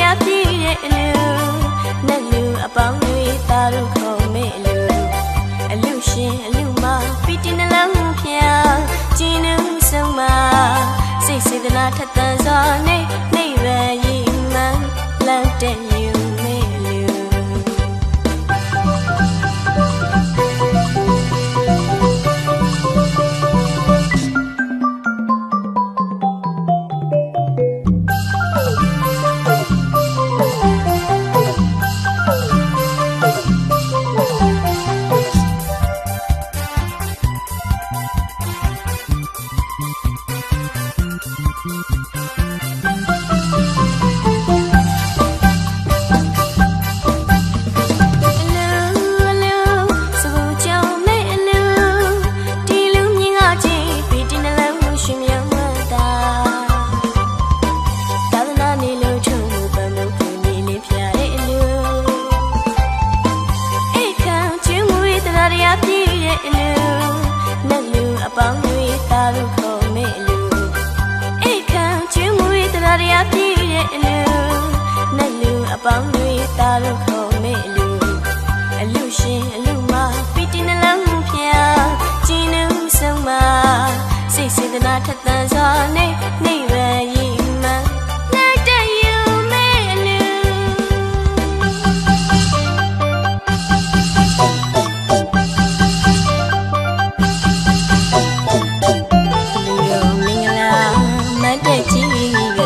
ရပြည့်တဲ့အလူနဲ့လူအပေါင်းတွေသာတို့ခုံမဲ့အလူရှင်အလူမပီတင်နှလုံးဖျားကျင်းနှုံဆုံးမှာစိတ်စေတနာထက်သန်စွာနေဗံရည်မှန်းလမ်းတဲ့ယူမဲ့အလူပေါင်းတွေသာတို့ခုံမဲ့အလူရှင်အလူမပီတင်နှလုံးဖျားကျင်းနှုံဆုံးမှာစိတ်စေတနာထက်သန်စွာနေဗံရည်မှန်းလိုက်တဲ့ယူမဲ့အလူမင်္ဂလာမတ်တဲ့ကြီးက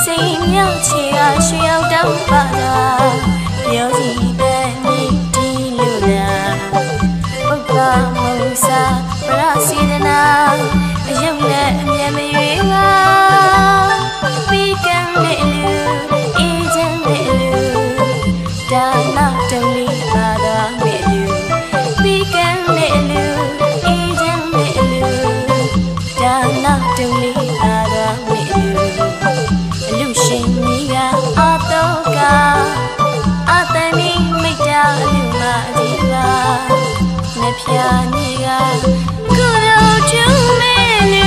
စိတ်မြောက်ချေကရွှေရောက်တော့ပါလားပြောစီတဲ့မိတီလို့လားဥပ္ပါမုစာပရစေတနာအယုံနဲ့အမြဲမရွေးပါပြီးကံနဲ့လူအေးချမ်းနဲ့လူဒါနတုံးလေးပါတော့နဲ့လူပြီးကံနဲ့လူအေးချမ်းနဲ့လူဒါနတုံးလေးပါတော့နဲ့လူအလူရှင်ကြီးကအတော့ကအတန်ဒီမိတ်တာအလူမအကြီးကနှဖျားနေကကိုတော့ကျုံမဲ့လူ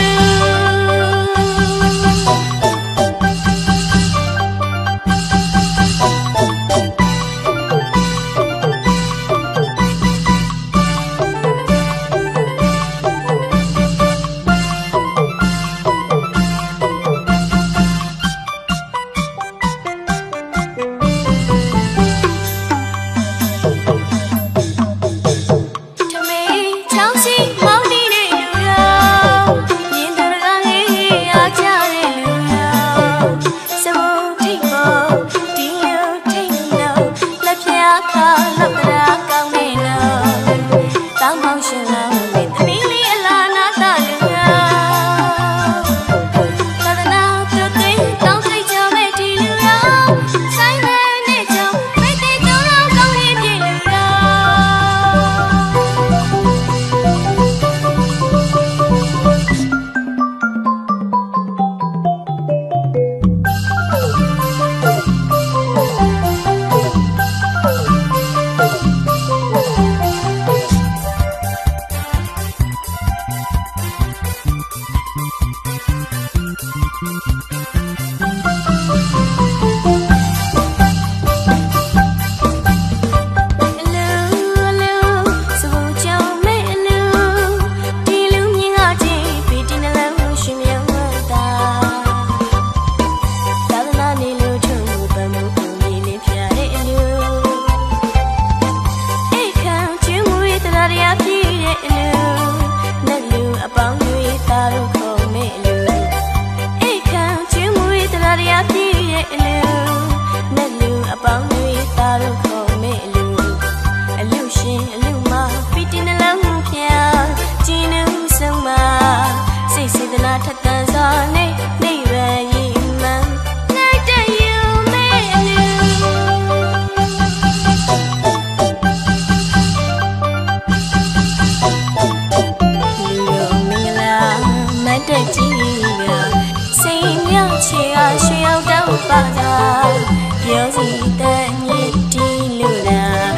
ပြောစီတဲ့မြစ်တီလို့လား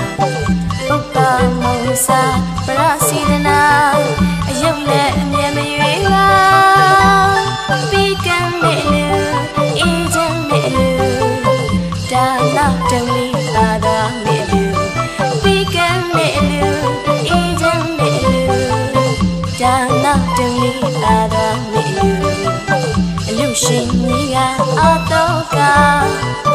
ဥပ္ပါမုစာပရစေတနာအယုတ်နဲ့အမြဲမရွေးပါပြီးကံနဲ့လူအေးချမ်းနဲ့လူ ရှင်ကြီးကအတော့က